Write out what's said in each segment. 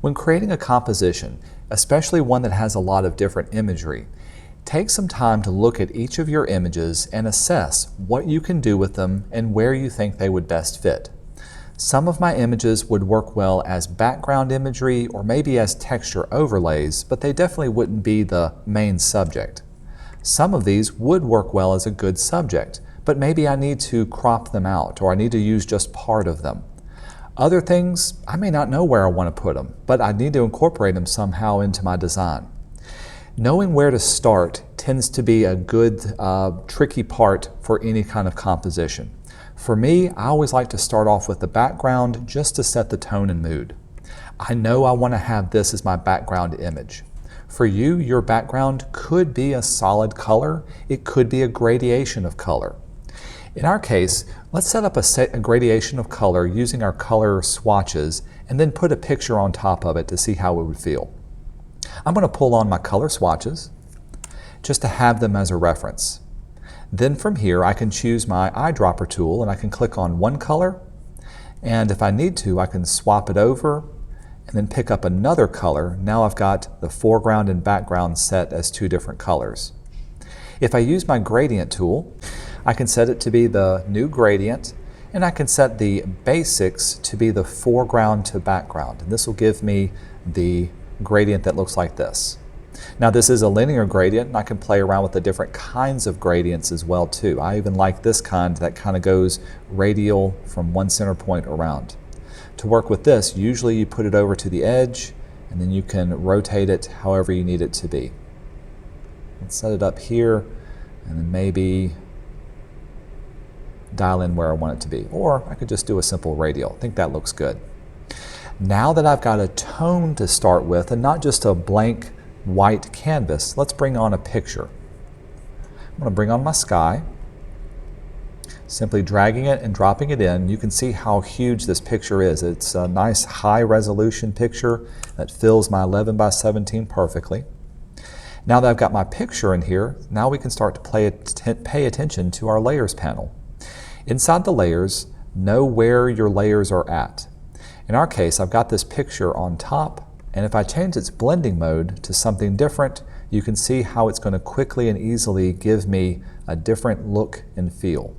When creating a composition, especially one that has a lot of different imagery, take some time to look at each of your images and assess what you can do with them and where you think they would best fit. Some of my images would work well as background imagery or maybe as texture overlays, but they definitely wouldn't be the main subject. Some of these would work well as a good subject, but maybe I need to crop them out or I need to use just part of them. Other things, I may not know where I want to put them, but I need to incorporate them somehow into my design. Knowing where to start tends to be a good, tricky part for any kind of composition. For me, I always like to start off with the background just to set the tone and mood. I know I want to have this as my background image. For you, your background could be a solid color. It could be a gradation of color. In our case, let's set up a gradation of color using our color swatches and then put a picture on top of it to see how it would feel. I'm going to pull on my color swatches just to have them as a reference. Then from here I can choose my eyedropper tool and I can click on one color, and if I need to I can swap it over and then pick up another color. Now I've got the foreground and background set as two different colors. If I use my gradient tool, I can set it to be the new gradient, and I can set the basics to be the foreground to background, and this will give me the gradient that looks like this. Now this is a linear gradient and I can play around with the different kinds of gradients as well too. I even like this kind that kind of goes radial from one center point around. To work with this, usually you put it over to the edge and then you can rotate it however you need it to be. Let's set it up here and then maybe dial in where I want it to be. Or I could just do a simple radial. I think that looks good. Now that I've got a tone to start with and not just a blank white canvas, let's bring on a picture. I'm going to bring on my sky. Simply dragging it and dropping it in, you can see how huge this picture is. It's a nice high resolution picture that fills my 11 by 17 perfectly. Now that I've got my picture in here, now we can start to pay attention to our layers panel. Inside the layers, know where your layers are at. In our case, I've got this picture on top, and if I change its blending mode to something different, you can see how it's going to quickly and easily give me a different look and feel.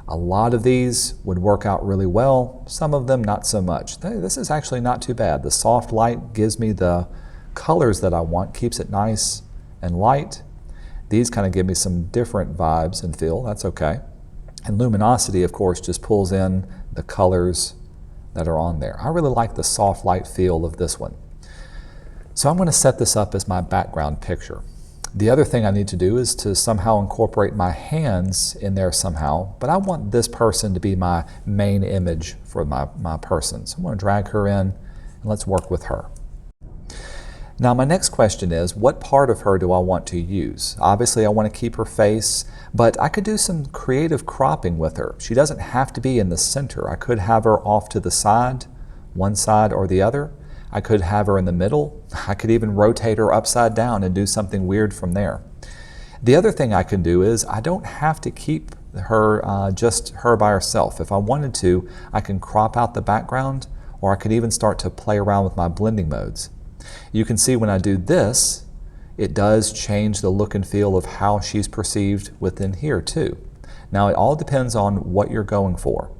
A lot of these would work out really well, some of them not so much. This is actually not too bad. The soft light gives me the colors that I want, keeps it nice and light. These kind of give me some different vibes and feel, that's okay. And luminosity, of course, just pulls in the colors that are on there. I really like the soft light feel of this one. So I'm going to set this up as my background picture. The other thing I need to do is to somehow incorporate my hands in there somehow, but I want this person to be my main image for my person. So I'm going to drag her in and let's work with her. Now my next question is, what part of her do I want to use? Obviously I want to keep her face, but I could do some creative cropping with her. She doesn't have to be in the center. I could have her off to the side, one side or the other. I could have her in the middle. I could even rotate her upside down and do something weird from there. The other thing I can do is I don't have to keep her just her by herself. If I wanted to, I can crop out the background, or I could even start to play around with my blending modes. You can see when I do this, it does change the look and feel of how she's perceived within here too. Now it all depends on what you're going for.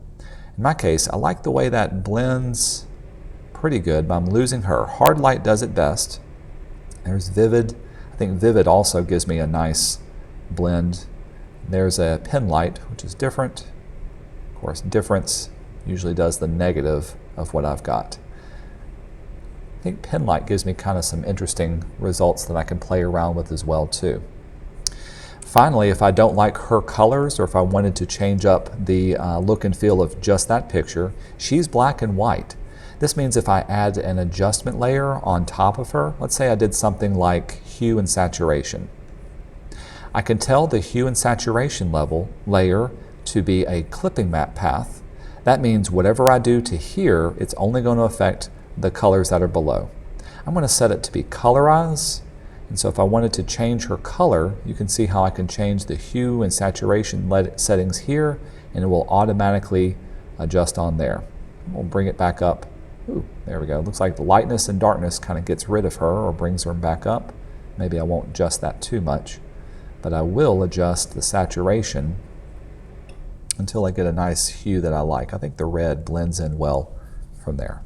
In my case, I like the way that blends pretty good, but I'm losing her. Hard light does it best. There's vivid. I think vivid also gives me a nice blend. There's a pen light, which is different. Of course, difference usually does the negative of what I've got. I think pen light gives me kind of some interesting results that I can play around with as well too. Finally, if I don't like her colors, or if I wanted to change up the look and feel of just that picture, she's black and white. This means if I add an adjustment layer on top of her, let's say I did something like hue and saturation. I can tell the hue and saturation layer to be a clipping map path. That means whatever I do to here, it's only going to affect the colors that are below. I'm going to set it to be colorize, and so if I wanted to change her color, you can see how I can change the hue and saturation settings here, and it will automatically adjust on there. We'll bring it back up Ooh, there we go. Looks like the lightness and darkness kind of gets rid of her or brings her back up. Maybe I won't adjust that too much, but I will adjust the saturation until I get a nice hue that I like. I think the red blends in well from there.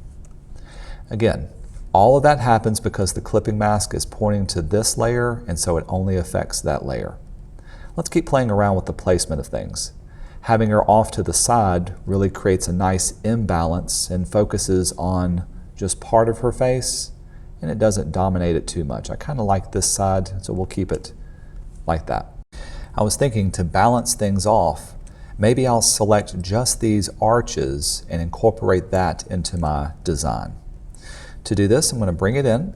Again, all of that happens because the clipping mask is pointing to this layer, and so it only affects that layer. Let's keep playing around with the placement of things. Having her off to the side really creates a nice imbalance and focuses on just part of her face, and it doesn't dominate it too much. I kind of like this side, so we'll keep it like that. I was thinking to balance things off, maybe I'll select just these arches and incorporate that into my design. To do this, I'm going to bring it in.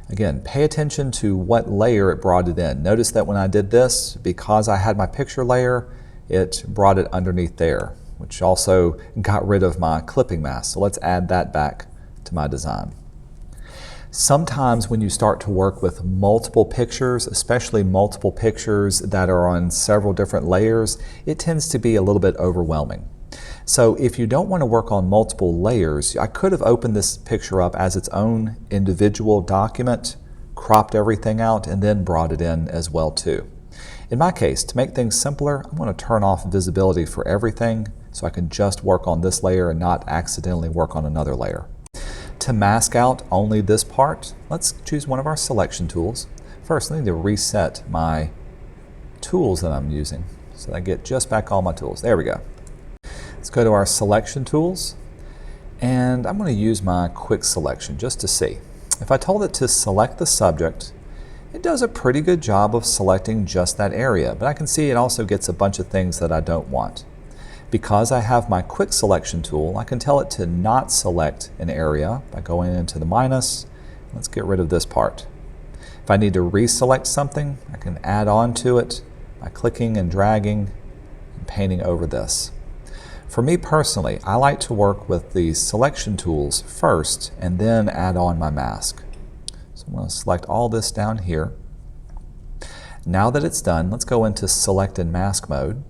Again, pay attention to what layer it brought it in. Notice that when I did this, because I had my picture layer, it brought it underneath there, which also got rid of my clipping mask. So let's add that back to my design. Sometimes when you start to work with multiple pictures, especially multiple pictures that are on several different layers, it tends to be a little bit overwhelming. So if you don't want to work on multiple layers, I could have opened this picture up as its own individual document, cropped everything out, and then brought it in as well too. In my case, to make things simpler, I'm going to turn off visibility for everything so I can just work on this layer and not accidentally work on another layer. To mask out only this part, let's choose one of our selection tools. First, I need to reset my tools that I'm using so that I get just back all my tools. There we go. Let's go to our selection tools, and I'm going to use my quick selection just to see. If I told it to select the subject, it does a pretty good job of selecting just that area, but I can see it also gets a bunch of things that I don't want. Because I have my quick selection tool, I can tell it to not select an area by going into the minus. Let's get rid of this part. If I need to reselect something, I can add on to it by clicking and dragging and painting over this. For me personally, I like to work with the selection tools first and then add on my mask. So I'm going to select all this down here. Now that it's done, let's go into select and mask mode.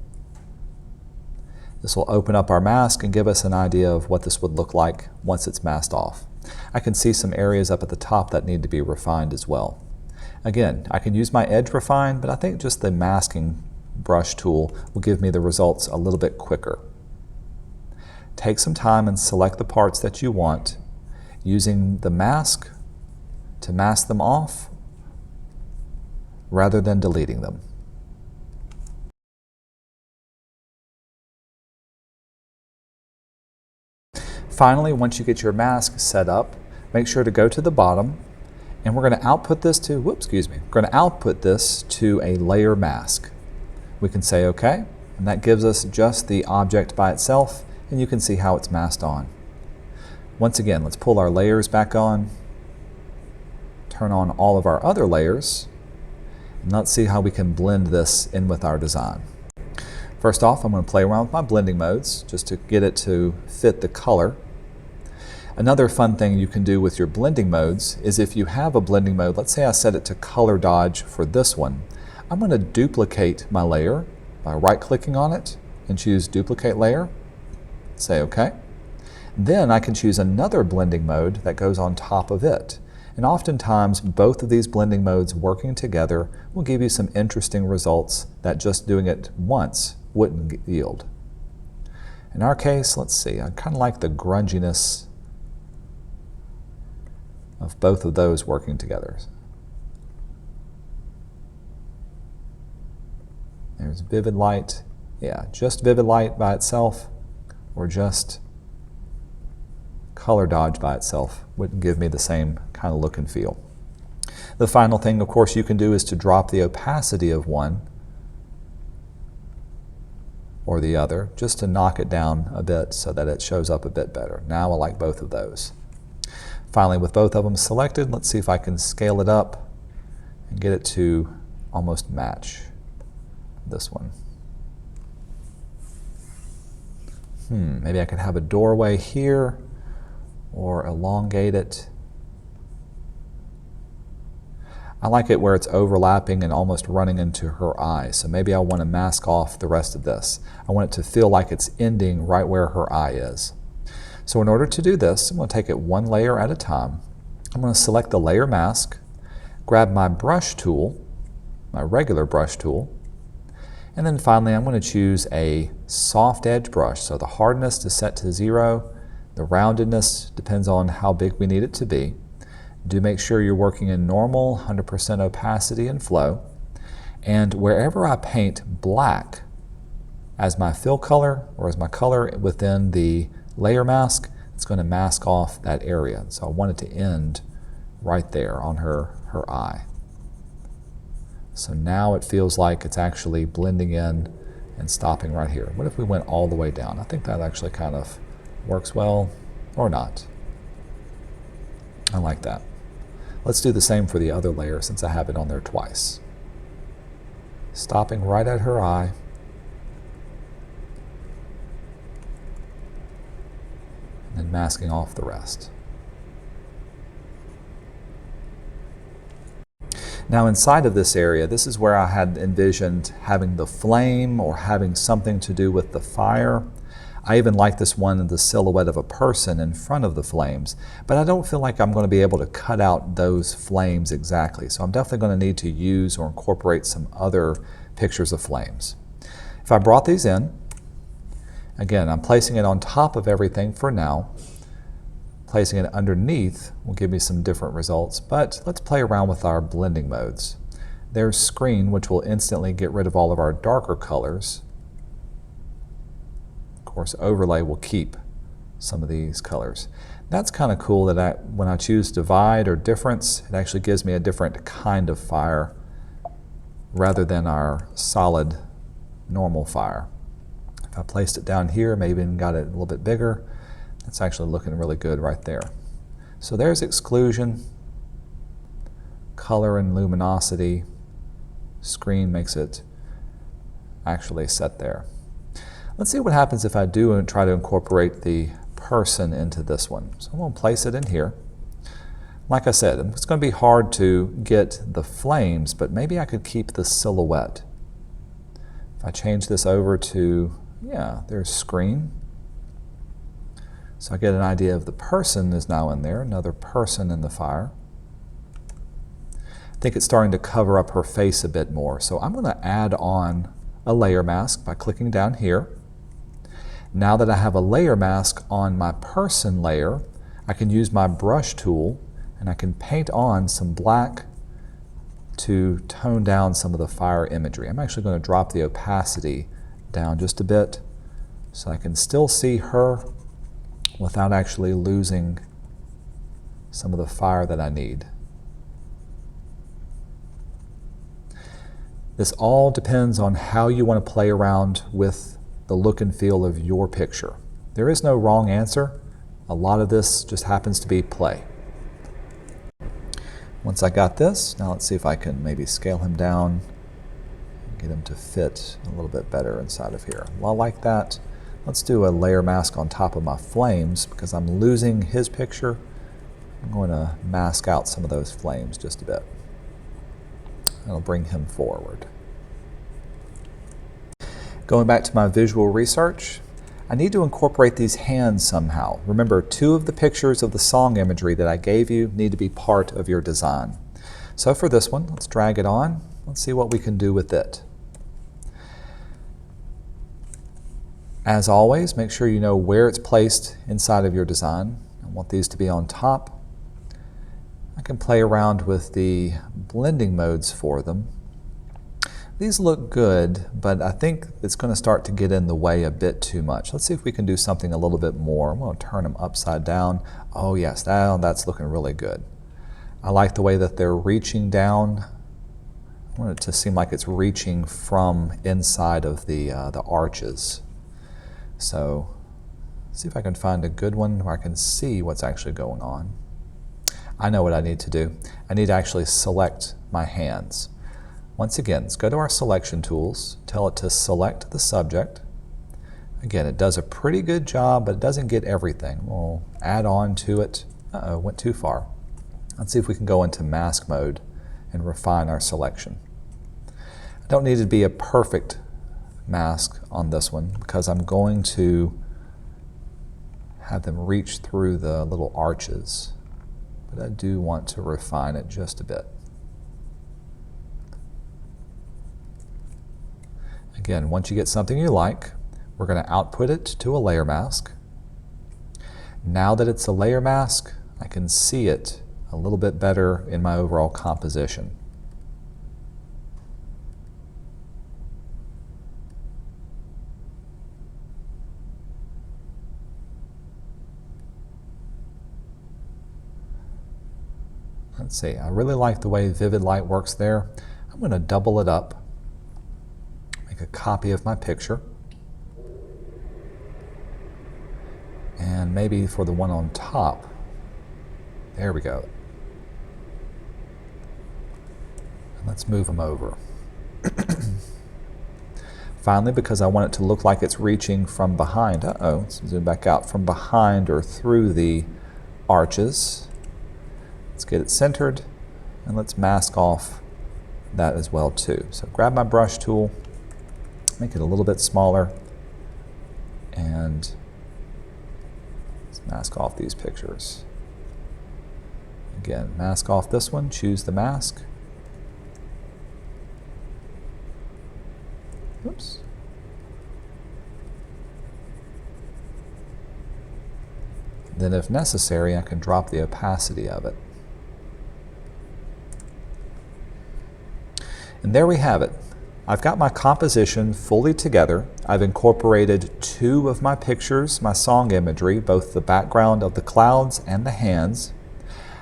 This will open up our mask and give us an idea of what this would look like once it's masked off. I can see some areas up at the top that need to be refined as well. Again, I can use my edge refine, but I think just the masking brush tool will give me the results a little bit quicker. Take some time and select the parts that you want, using the mask to mask them off rather than deleting them. Finally, once you get your mask set up, make sure to go to the bottom, and we're going to output this to, we're going to output this to a layer mask. We can say OK, and that gives us just the object by itself, and you can see how it's masked on. Once again, let's pull our layers back on, turn on all of our other layers, and let's see how we can blend this in with our design. First off, I'm going to play around with my blending modes just to get it to fit the color. Another fun thing you can do with your blending modes is if you have a blending mode, let's say I set it to color dodge for this one, I'm going to duplicate my layer by right-clicking on it and choose duplicate layer. Say OK. Then I can choose another blending mode that goes on top of it. And oftentimes both of these blending modes working together will give you some interesting results that just doing it once wouldn't yield. In our case, let's see, I kind of like the grunginess of both of those working together. There's vivid light. Yeah, just vivid light by itself or just color dodge by itself wouldn't give me the same kind of look and feel. The final thing, of course, you can do is to drop the opacity of one or the other just to knock it down a bit so that it shows up a bit better. Now I like both of those. Finally, with both of them selected, let's see if I can scale it up and get it to almost match this one. Maybe I could have a doorway here or elongate it. I like it where it's overlapping and almost running into her eye, so maybe I want to mask off the rest of this. I want it to feel like it's ending right where her eye is. So in order to do this, I'm going to take it one layer at a time. I'm going to select the layer mask, grab my brush tool, my regular brush tool, and then finally I'm going to choose a soft edge brush. So the hardness is set to 0, the roundedness depends on how big we need it to be. Do make sure you're working in normal, 100% opacity and flow. And wherever I paint black as my fill color or as my color within the layer mask, it's going to mask off that area. So I want it to end right there on her eye. So now it feels like it's actually blending in and stopping right here. What if we went all the way down? I think that actually kind of works well, or not. I like that. Let's do the same for the other layer since I have it on there twice. Stopping right at her eye. And then masking off the rest. Now inside of this area, this is where I had envisioned having the flame or having something to do with the fire. I even like this one in the silhouette of a person in front of the flames, but I don't feel like I'm going to be able to cut out those flames exactly. So I'm definitely going to need to use or incorporate some other pictures of flames. If I brought these in, again, I'm placing it on top of everything for now. Placing it underneath will give me some different results, but let's play around with our blending modes. There's screen, which will instantly get rid of all of our darker colors. Of course, overlay will keep some of these colors. That's kind of cool that when I choose divide or difference, it actually gives me a different kind of fire rather than our solid normal fire. If I placed it down here, maybe even got it a little bit bigger, it's actually looking really good right there. So there's exclusion, color and luminosity. Screen makes it actually set there. Let's see what happens if I do and try to incorporate the person into this one. So I'm going to place it in here. Like I said, it's going to be hard to get the flames, but maybe I could keep the silhouette. If I change this over to, yeah, there's screen. So I get an idea of the person is now in there, another person in the fire. I think it's starting to cover up her face a bit more. So I'm going to add on a layer mask by clicking down here. Now that I have a layer mask on my person layer, I can use my brush tool and I can paint on some black to tone down some of the fire imagery. I'm actually going to drop the opacity down just a bit so I can still see her without actually losing some of the fire that I need. This all depends on how you want to play around with the look and feel of your picture. There is no wrong answer. A lot of this just happens to be play. Once I got this, now let's see if I can maybe scale him down and get him to fit a little bit better inside of here. Well, I like that. Let's do a layer mask on top of my flames because I'm losing his picture. I'm going to mask out some of those flames just a bit. That'll bring him forward. Going back to my visual research, I need to incorporate these hands somehow. Remember, 2 of the pictures of the song imagery that I gave you need to be part of your design. So for this one, let's drag it on. Let's see what we can do with it. As always, make sure you know where it's placed inside of your design. I want these to be on top. I can play around with the blending modes for them. These look good, but I think it's going to start to get in the way a bit too much. Let's see if we can do something a little bit more. I'm going to turn them upside down. Oh yes, now that's looking really good. I like the way that they're reaching down. I want it to seem like it's reaching from inside of the arches. So, see if I can find a good one where I can see what's actually going on. I know what I need to do. I need to actually select my hands. Once again, let's go to our selection tools, tell it to select the subject. Again, it does a pretty good job, but it doesn't get everything. We'll add on to it. Uh-oh, went too far. Let's see if we can go into mask mode and refine our selection. I don't need it to be a perfect mask on this one because I'm going to have them reach through the little arches, but I do want to refine it just a bit. Again, once you get something you like, we're going to output it to a layer mask. Now that it's a layer mask, I can see it a little bit better in my overall composition. Let's see, I really like the way vivid light works there. I'm going to double it up, make a copy of my picture, and maybe for the one on top, there we go. And let's move them over. Finally, because I want it to look like it's reaching from behind, let's zoom back out, from behind or through the arches. Let's get it centered, and let's mask off that as well too. So grab my brush tool, make it a little bit smaller, and let's mask off these pictures. Again, mask off this one, choose the mask. Oops. Then if necessary, I can drop the opacity of it. And there we have it. I've got my composition fully together. I've incorporated 2 of my pictures, my song imagery, both the background of the clouds and the hands.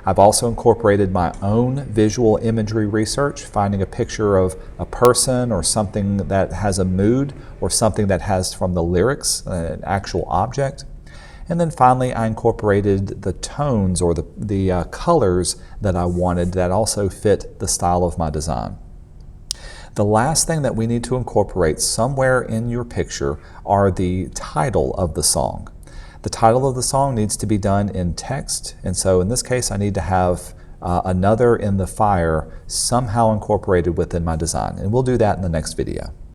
I've also incorporated my own visual imagery research, finding a picture of a person or something that has a mood or something that has from the lyrics an actual object. And then finally, I incorporated the tones or the colors that I wanted that also fit the style of my design. The last thing that we need to incorporate somewhere in your picture are the title of the song. The title of the song needs to be done in text, and so in this case I need to have Another in the Fire somehow incorporated within my design, and we'll do that in the next video.